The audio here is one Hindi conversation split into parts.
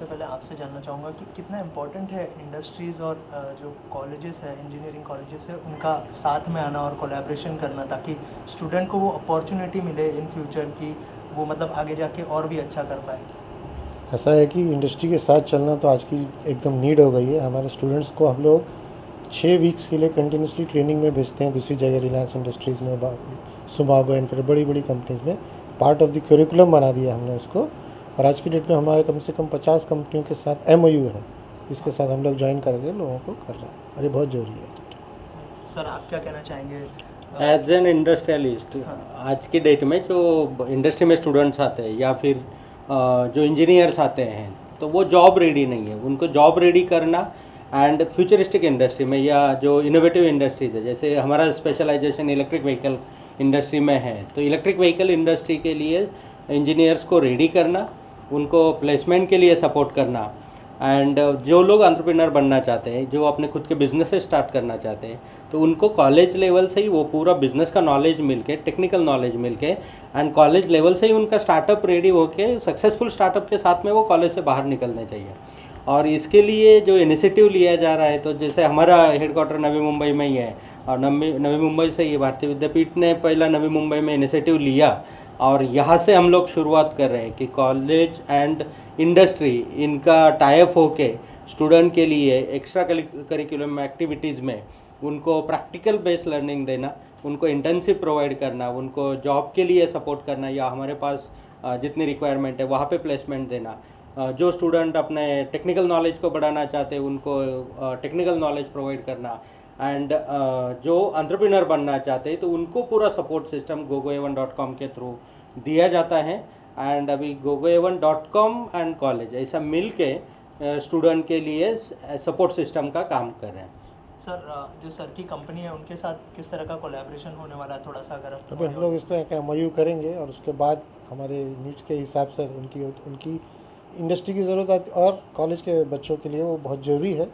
पहले आपसे जानना चाहूँगा कि कितना इम्पोर्टेंट है इंडस्ट्रीज़ और जो कॉलेजेस है, इंजीनियरिंग कॉलेजेस है, उनका साथ में आना और कोलैबोरेशन करना, ताकि स्टूडेंट को वो अपॉर्चुनिटी मिले इन फ्यूचर की वो मतलब आगे जाके और भी अच्छा कर पाए। ऐसा है कि इंडस्ट्री के साथ चलना तो आज की एकदम नीड हो गई है। हमारे स्टूडेंट्स को हम लोग 6 वीक्स के लिए कंटिन्यूसली ट्रेनिंग में भेजते हैं दूसरी जगह, रिलायंस इंडस्ट्रीज़ में, सुमागो एंड फिर बड़ी बड़ी कंपनीज़ में। पार्ट ऑफ द करिकुलम बना दिया हमने उसको। और आज की डेट में हमारे कम से कम 50 कंपनियों के साथ MOU है, इसके साथ हम लोग ज्वाइन करके लोगों को कर रहे हैं, और ये बहुत ज़रूरी है। सर आप क्या कहना चाहेंगे? एज एन इंडस्ट्रियलिस्ट, आज की डेट में जो इंडस्ट्री में स्टूडेंट्स आते हैं या फिर जो इंजीनियर्स आते हैं, तो वो जॉब रेडी नहीं है। उनको जॉब रेडी करना एंड फ्यूचरिस्टिक इंडस्ट्री में या जो इनोवेटिव इंडस्ट्रीज है, जैसे हमारा स्पेशलाइजेशन इलेक्ट्रिक व्हीकल इंडस्ट्री में है, तो इलेक्ट्रिक व्हीकल इंडस्ट्री के लिए इंजीनियर्स को रेडी करना, उनको प्लेसमेंट के लिए सपोर्ट करना, एंड जो लोग एंटरप्रेन्योर बनना चाहते हैं, जो अपने खुद के बिजनेस स्टार्ट करना चाहते हैं, तो उनको कॉलेज लेवल से ही वो पूरा बिजनेस का नॉलेज मिलके, टेक्निकल नॉलेज मिलके, एंड कॉलेज लेवल से ही उनका स्टार्टअप रेडी होके सक्सेसफुल स्टार्टअप के साथ में वो कॉलेज से बाहर निकलने चाहिए। और इसके लिए जो इनिशिएटिव लिया जा रहा है, तो जैसे हमारा हेडक्वार्टर नवी मुंबई में ही है, और नवी मुंबई से ही भारतीय विद्यापीठ ने पहला नवी मुंबई में इनिशिएटिव लिया, और यहाँ से हम लोग शुरुआत कर रहे हैं कि कॉलेज एंड इंडस्ट्री इनका टाइप होके स्टूडेंट के लिए एक्स्ट्रा करिकुलम एक्टिविटीज़ में उनको प्रैक्टिकल बेस्ड लर्निंग देना, उनको इंटर्नशिप प्रोवाइड करना, उनको जॉब के लिए सपोर्ट करना, या हमारे पास जितनी रिक्वायरमेंट है वहाँ पे प्लेसमेंट देना। जो स्टूडेंट अपने टेक्निकल नॉलेज को बढ़ाना चाहते हैं उनको टेक्निकल नॉलेज प्रोवाइड करना, एंड जो एंटरप्रेन्योर बनना चाहते हैं तो उनको पूरा सपोर्ट सिस्टम gogoa1.com के थ्रू दिया जाता है। एंड अभी gogoa1.com एंड कॉलेज ऐसा मिल के स्टूडेंट के लिए सपोर्ट सिस्टम का काम कर रहे हैं। सर जो सर की कंपनी है उनके साथ किस तरह का कोलैबोरेशन होने वाला है, थोड़ा सा अगर आप अभी हम लोग इसको एक MOU करेंगे, और उसके बाद हमारे नीड्स के हिसाब से उनकी इंडस्ट्री की ज़रूरत आती, और कॉलेज के बच्चों के लिए वो बहुत ज़रूरी है,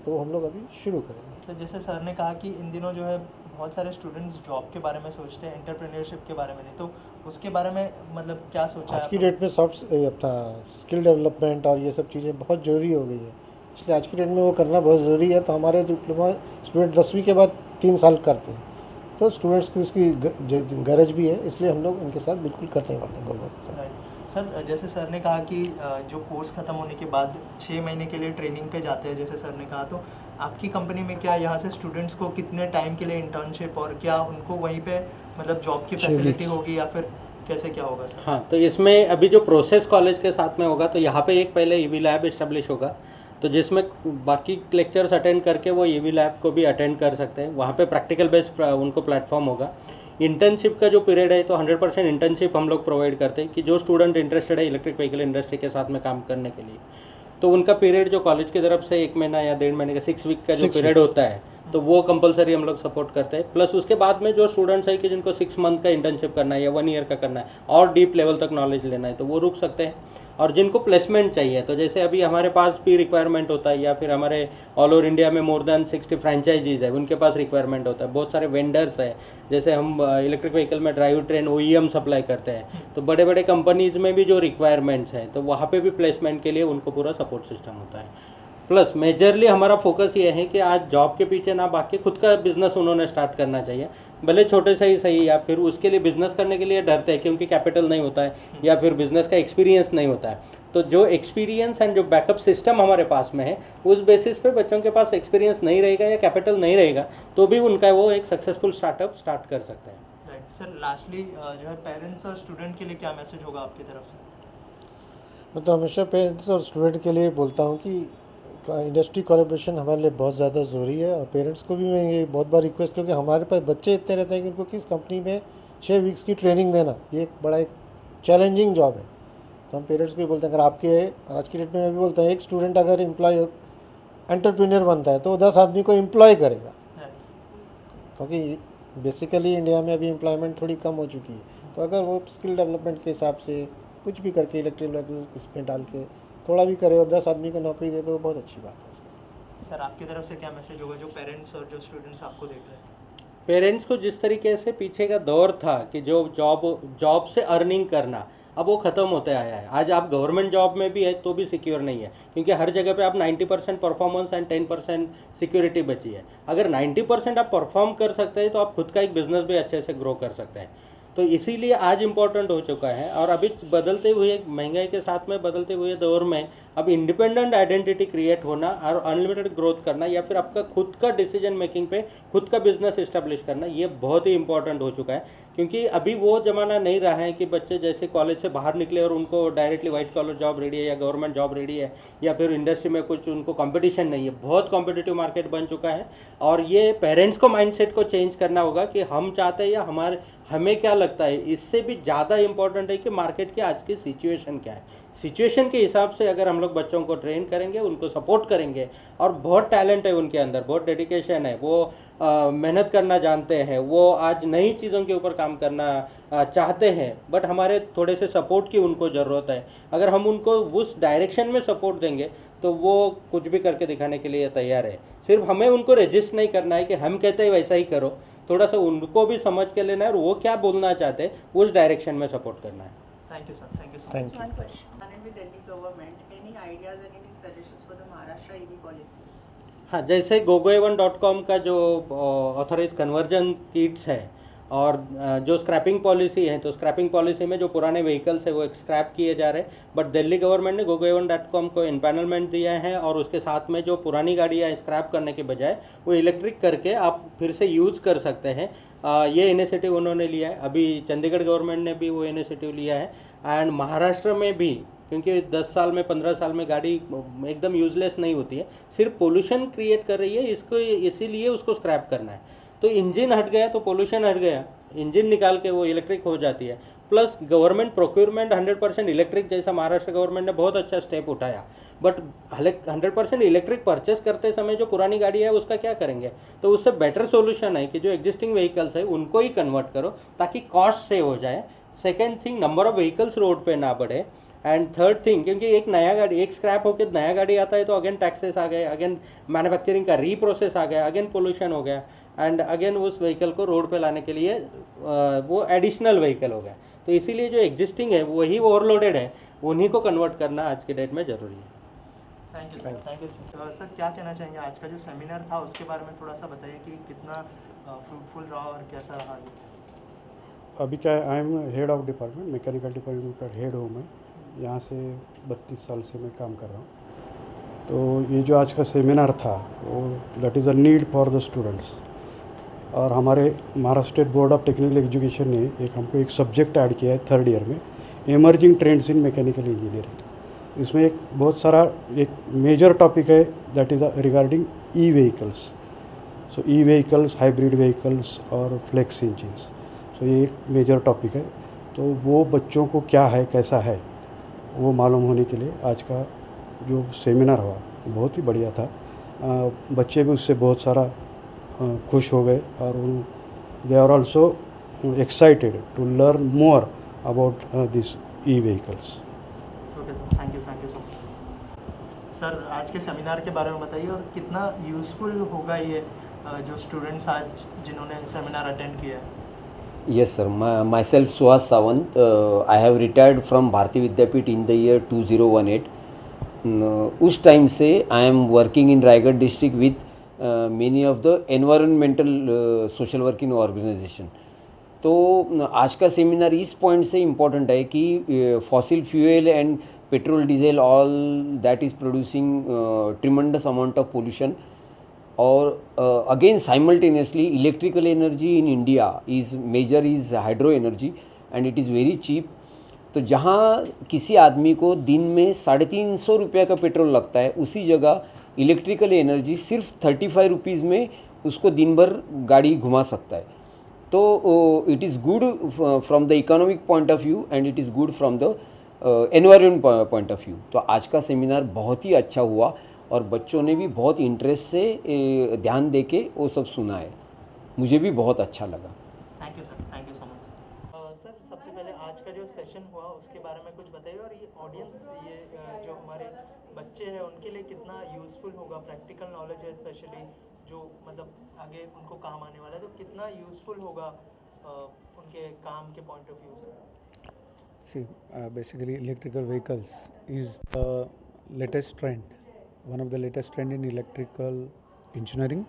तो हम लोग अभी शुरू करेंगे। तो जैसे सर ने कहा कि इन दिनों जो है बहुत सारे स्टूडेंट्स जॉब के बारे में सोचते हैं, एंटरप्रेन्योरशिप के बारे में नहीं, तो उसके बारे में मतलब क्या सोचा आज है की आपने? डेट में अपना स्किल डेवलपमेंट और ये सब चीज़ें बहुत ज़रूरी हो गई है, इसलिए आज की डेट में वो करना बहुत ज़रूरी है। तो हमारे डिप्लोमा स्टूडेंट 10वीं के बाद 3 साल करते हैं, तो स्टूडेंट्स को इसकी गरज भी है, इसलिए हम लोग इनके साथ बिल्कुल करने वाले हैं गोगो के साथ। राइट सर, जैसे सर ने कहा कि जो कोर्स ख़त्म होने के बाद 6 महीने के लिए ट्रेनिंग पे जाते हैं, जैसे सर ने कहा, तो आपकी कंपनी में क्या यहाँ से स्टूडेंट्स को कितने टाइम के लिए इंटर्नशिप, और क्या उनको वहीं पे मतलब जॉब की 6 फैसिलिटी weeks। होगी या फिर कैसे क्या होगा सर? हाँ, तो इसमें अभी जो प्रोसेस कॉलेज के साथ में होगा, तो यहाँ पे एक पहले EV लैब इस्टेब्लिश होगा, तो जिसमें बाकी लेक्चर्स अटेंड करके वो EV लैब को भी अटेंड कर सकते हैं। वहाँ पे प्रैक्टिकल बेस्ड उनको प्लेटफॉर्म होगा। इंटर्नशिप का जो पीरियड है, तो 100% इंटर्नशिप हम लोग प्रोवाइड करते हैं कि जो स्टूडेंट इंटरेस्टेड है इलेक्ट्रिक व्हीकल इंडस्ट्री के साथ में काम करने के लिए, तो उनका पीरियड जो कॉलेज की तरफ से 1 महीना या 1.5 महीने का 6 वीक का जो 6 पीरियड weeks। होता है, तो वो कंपलसरी हम लोग सपोर्ट करते हैं। प्लस उसके बाद में जो स्टूडेंट्स है कि जिनको 6 मंथ का इंटर्नशिप करना है या 1 ईयर का करना है और डीप लेवल तक नॉलेज लेना है, तो वो रुक सकते हैं। और जिनको प्लेसमेंट चाहिए, तो जैसे अभी हमारे पास भी रिक्वायरमेंट होता है, या फिर हमारे ऑल ओवर इंडिया में मोर देन 60 फ्रेंचाइजीज है, उनके पास रिक्वायरमेंट होता है। बहुत सारे वेंडर्स है, जैसे हम इलेक्ट्रिक व्हीकल में ड्राइव ट्रेन OEM सप्लाई करते हैं, तो बड़े बड़े कंपनीज़ में भी जो रिक्वायरमेंट्स हैं, तो वहाँ पे भी प्लेसमेंट के लिए उनको पूरा सपोर्ट सिस्टम होता है। प्लस मेजरली हमारा फोकस ये है कि आज जॉब के पीछे ना भाग के खुद का बिजनेस उन्होंने स्टार्ट करना चाहिए, भले छोटे से ही सही, या फिर उसके लिए बिजनेस करने के लिए डरते हैं क्योंकि कैपिटल नहीं होता है या फिर बिजनेस का एक्सपीरियंस नहीं होता है। तो जो एक्सपीरियंस एंड जो बैकअप सिस्टम हमारे पास में है, उस बेसिस पे बच्चों के पास एक्सपीरियंस नहीं रहेगा या कैपिटल नहीं रहेगा, तो भी उनका वो एक सक्सेसफुल स्टार्टअप स्टार्ट कर सकते हैं। राइट सर, लास्टली जो है पेरेंट्स और स्टूडेंट के लिए क्या मैसेज होगा आपकी तरफ से? मैं तो हमेशा पेरेंट्स और स्टूडेंट के लिए बोलता हूँ कि इंडस्ट्री कोलैबोरेशन हमारे लिए बहुत ज़्यादा ज़रूरी है, और पेरेंट्स को भी मैं ये बहुत बार रिक्वेस्ट, क्योंकि हमारे पास बच्चे इतने रहते हैं कि उनको किस कंपनी में 6 वीक्स की ट्रेनिंग देना, ये एक चैलेंजिंग जॉब है। तो हम पेरेंट्स को भी बोलते हैं, अगर आपके, और आज की डेट में मैं भी बोलता हूँ, एक स्टूडेंट अगर एंटरप्रेन्योर बनता है तो 10 आदमी को एम्प्लॉय करेगा, क्योंकि बेसिकली इंडिया में अभी एम्प्लॉयमेंट थोड़ी कम हो चुकी है। तो अगर वो स्किल डेवलपमेंट के हिसाब से कुछ भी करके इलेक्ट्रिक इसमें डाल के थोड़ा भी करे और 10 आदमी को नौकरी दे, तो बहुत अच्छी बात है उसकी। सर आपकी तरफ से क्या मैसेज होगा जो पेरेंट्स और जो स्टूडेंट्स आपको देख रहे हैं? पेरेंट्स को जिस तरीके से पीछे का दौर था कि जो जॉब से अर्निंग करना, अब वो ख़त्म होते आया है। आज आप गवर्नमेंट जॉब में भी है तो भी सिक्योर नहीं है, क्योंकि हर जगह पे आप 90% परफॉर्मेंस एंड 10% सिक्योरिटी बची है। अगर 90% आप परफॉर्म कर सकते हैं तो आप खुद का एक बिजनेस भी अच्छे से ग्रो कर सकते हैं। तो इसीलिए आज इम्पोर्टेंट हो चुका है। और अभी बदलते हुए महंगाई के साथ में बदलते हुए दौर में अब इंडिपेंडेंट आइडेंटिटी क्रिएट होना और अनलिमिटेड ग्रोथ करना, या फिर आपका खुद का डिसीजन मेकिंग पे खुद का बिजनेस इस्टेब्लिश करना, ये बहुत ही इंपॉर्टेंट हो चुका है। क्योंकि अभी वो ज़माना नहीं रहा है कि बच्चे जैसे कॉलेज से बाहर निकले और उनको directly white collar job ready है या गवर्नमेंट जॉब रेडी है, या फिर इंडस्ट्री में कुछ उनको कंपटीशन नहीं है। बहुत कॉम्पिटिटिव मार्केट बन चुका है। और ये पेरेंट्स को माइंडसेट को चेंज करना होगा कि हम चाहते हैं या हमें क्या लगता है। इससे भी ज़्यादा इम्पोर्टेंट है कि मार्केट की आज की सिचुएशन क्या है। सिचुएशन के हिसाब से अगर हम लोग बच्चों को ट्रेन करेंगे, उनको सपोर्ट करेंगे, और बहुत टैलेंट है उनके अंदर, बहुत डेडिकेशन है, वो मेहनत करना जानते हैं, वो आज नई चीज़ों के ऊपर काम करना चाहते हैं, बट हमारे थोड़े से सपोर्ट की उनको ज़रूरत है। अगर हम उनको उस डायरेक्शन में सपोर्ट देंगे तो वो कुछ भी करके दिखाने के लिए तैयार है। सिर्फ हमें उनको रजिस्ट नहीं करना है कि हम कहते हैं वैसा ही करो, थोड़ा सा उनको भी समझ के लेना है और वो क्या बोलना चाहते हैं उस डायरेक्शन में सपोर्ट करना है। Thank you, sir. Thank you so much. Thank you. One question. Connect with Delhi government. Any ideas and any suggestions for the Maharashtra EV policy? हाँ, जैसे gogoevan.com का जो ऑथराइज कन्वर्जन किट्स है और जो स्क्रैपिंग पॉलिसी है, तो स्क्रैपिंग पॉलिसी में जो पुराने व्हीकल्स है वो स्क्रैप किए जा रहे हैं, बट दिल्ली गवर्नमेंट ने gogoevan.com को इम्पैनलमेंट दिया है और उसके साथ में जो पुरानी गाड़ियाँ स्क्रैप करने के बजाय वो इलेक्ट्रिक करके आप फिर से यूज़ कर सकते हैं। ये इनिशिएटिव उन्होंने लिया है। अभी चंडीगढ़ गवर्नमेंट ने भी वो इनिशिएटिव लिया है, एंड महाराष्ट्र में भी, क्योंकि 10 साल में 15 साल में गाड़ी एकदम यूजलेस नहीं होती है, सिर्फ पोल्यूशन क्रिएट कर रही है, इसको इसीलिए उसको स्क्रैप करना है। तो इंजन हट गया तो पोल्यूशन हट गया, इंजन निकाल के वो इलेक्ट्रिक हो जाती है। प्लस गवर्नमेंट प्रोक्योरमेंट 100% इलेक्ट्रिक, जैसा महाराष्ट्र गवर्नमेंट ने बहुत अच्छा स्टेप उठाया, बट 100% इलेक्ट्रिक परचेस करते समय जो पुरानी गाड़ी है उसका क्या करेंगे। तो उससे बेटर सोल्यूशन है कि जो एग्जिस्टिंग व्हीकल्स है उनको ही कन्वर्ट करो ताकि कॉस्ट सेव हो जाए। Second thing, number of vehicles road पे ना बढ़े। एंड थर्ड थिंग, क्योंकि एक नया गाड़ी, एक स्क्रैप होकर नया गाड़ी आता है तो अगेन टैक्सेस आ गए, अगेन मैन्युफैक्चरिंग का रीप्रोसेस आ गया, अगेन पोल्यूशन हो गया, एंड अगेन उस व्हीकल को रोड पे लाने के लिए वो एडिशनल व्हीकल हो गया। तो इसीलिए जो एग्जिस्टिंग है वही ओवरलोडेड है, उन्हीं को कन्वर्ट करना आज के डेट में ज़रूरी है। Thank you sir. Thank you sir. क्या कहना चाहेंगे, आज का जो सेमिनार था उसके बारे में थोड़ा सा बताइए कि कितना फ्रूटफुल रहा और कैसा रहा ये? अभी क्या है, I am head of department, mechanical department का हेड हूँ मैं। यहाँ से 32 साल से मैं काम कर रहा हूँ। तो ये जो आज का सेमिनार था वो that is a need for the students. और हमारे Maharashtra state board of technical education ने हमको एक सब्जेक्ट ऐड किया है 3rd ईयर में, emerging trends in mechanical engineering. इसमें एक बहुत सारा एक मेजर टॉपिक है that is regarding E vehicles. So E vehicles, hybrid vehicles और फ्लेक्स इंजिन्स। सो ये एक मेजर टॉपिक है। तो वो बच्चों को क्या है, कैसा है, वो मालूम होने के लिए आज का जो सेमिनार हुआ बहुत ही बढ़िया था। बच्चे भी उससे बहुत सारा खुश हो गए और they are also excited to learn more about this e vehicles. Okay sir, thank you so much. Sir, आज के सेमिनार के बारे में बताइए और कितना यूज़फुल होगा ये जो स्टूडेंट्स आज जिन्होंने सेमिनार अटेंड किया है। Yes, sir. Myself, Suhas Sawant. I have retired from Bharati Vidyapeeth in the year 2018. उस टाइम से I am working in Raigarh district with many of the environmental social working organization. तो आज का सेमिनार इस पॉइंट से इम्पोर्टेंट है कि fossil fuel and petrol diesel all that is producing tremendous amount of pollution, और again simultaneously electrical energy in India is major is hydro energy and it is very cheap। तो जहाँ किसी आदमी को दिन में 350 रुपये का पेट्रोल लगता है, उसी जगह इलेक्ट्रिकल एनर्जी सिर्फ 35 रुपीज़ में उसको दिन भर गाड़ी घुमा सकता है। तो it is good from the economic point of view and it is good from the environment point of view. तो आज का सेमिनार बहुत ही अच्छा हुआ और बच्चों ने भी बहुत इंटरेस्ट से ध्यान दे के वो सब सुना है। मुझे भी बहुत अच्छा लगा। Thank you sir, thank you so much. Sir, सबसे पहले आज का जो सेशन हुआ उसके बारे में कुछ बताइए, और ये ऑडियंस, ये जो हमारे बच्चे हैं उनके लिए कितना यूज़फुल होगा, प्रैक्टिकल नॉलेज है स्पेशली जो मतलब आगे उनको काम आने वाला है, तो कितना यूज़फुल होगा उनके काम के पॉइंट ऑफ व्यू से। See, basically, electrical vehicles is the latest trend, one of the latest trend in electrical engineering,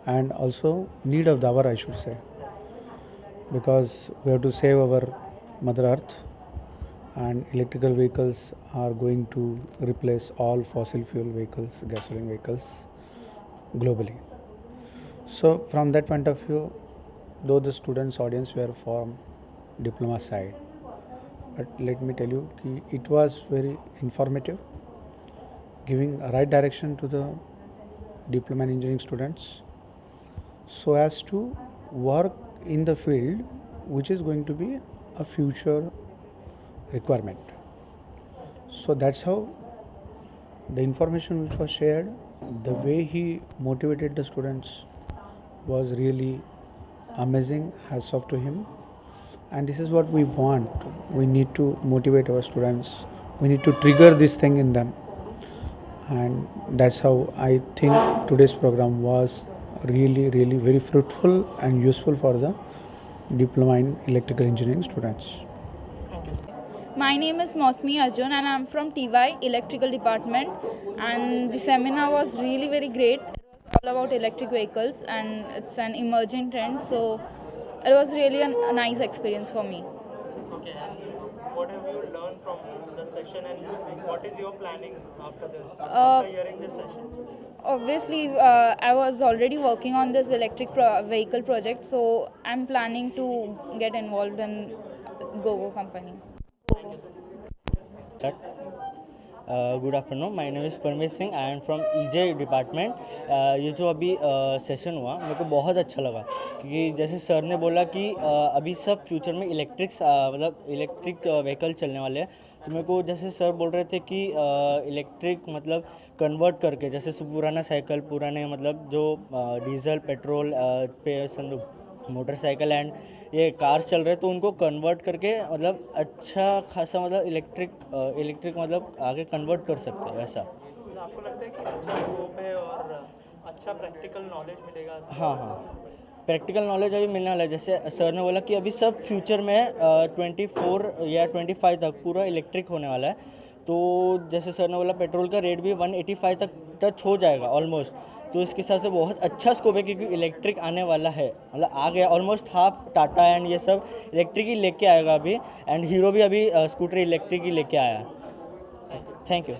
and also need of the hour, I should say, because we have to save our Mother Earth, and electrical vehicles are going to replace all fossil fuel vehicles, gasoline vehicles globally. So, from that point of view, though the students' audience were from diploma side, but let me tell you, it was very informative, giving a right direction to the diploma in engineering students so as to work in the field which is going to be a future requirement. So that's how the information which was shared, the way he motivated the students was really amazing. Hats off to him. And this is what we want. We need to motivate our students. We need to trigger this thing in them. And that's how I think today's program was really, really very fruitful and useful for the diploma in electrical engineering students. Thank you. My name is Mosmi Arjun and I'm from TY Electrical Department, and the seminar was really very great. It was all about electric vehicles and it's an emerging trend, so it was really a nice experience for me. Okay, and what have you learned from the session, and what is your planning after this, after hearing this session? Obviously, I was already working on this electric vehicle project, so I'm planning to get involved in GoGo company. Good afternoon, my name is Paramesh Singh, I am from EJ department. ये जो अभी सेशन हुआ मेरे को बहुत अच्छा लगा, क्योंकि जैसे सर ने बोला कि अभी सब फ्यूचर में मतलब इलेक्ट्रिक व्हीकल चलने वाले हैं। तो मेरे को जैसे सर बोल रहे थे कि इलेक्ट्रिक मतलब कन्वर्ट करके, जैसे पुराना साइकिल, पुराने मतलब जो डीजल पेट्रोल पे मोटरसाइकिल एंड ये कार्स चल रहे, तो उनको कन्वर्ट करके मतलब अच्छा खासा मतलब इलेक्ट्रिक मतलब आगे कन्वर्ट कर सकते हैं वैसा। तो आपको लगता है कि अच्छा स्कोप है और अच्छा प्रैक्टिकल नॉलेज मिलेगा? हाँ, प्रैक्टिकल नॉलेज अभी मिलने वाला है। जैसे सर ने बोला कि अभी सब फ्यूचर में 24 या 25 तक पूरा इलेक्ट्रिक होने वाला है। तो जैसे सर ने बोला पेट्रोल का रेट भी 185 तक टच हो जाएगा ऑलमोस्ट। तो इसके हिसाब से बहुत अच्छा स्कोप है, क्योंकि इलेक्ट्रिक आने वाला है, मतलब आ गया ऑलमोस्ट। हाफ टाटा एंड ये सब इलेक्ट्रिक ही लेके आएगा अभी, एंड हीरो भी अभी स्कूटर इलेक्ट्रिक ही लेके आया है। Thank you.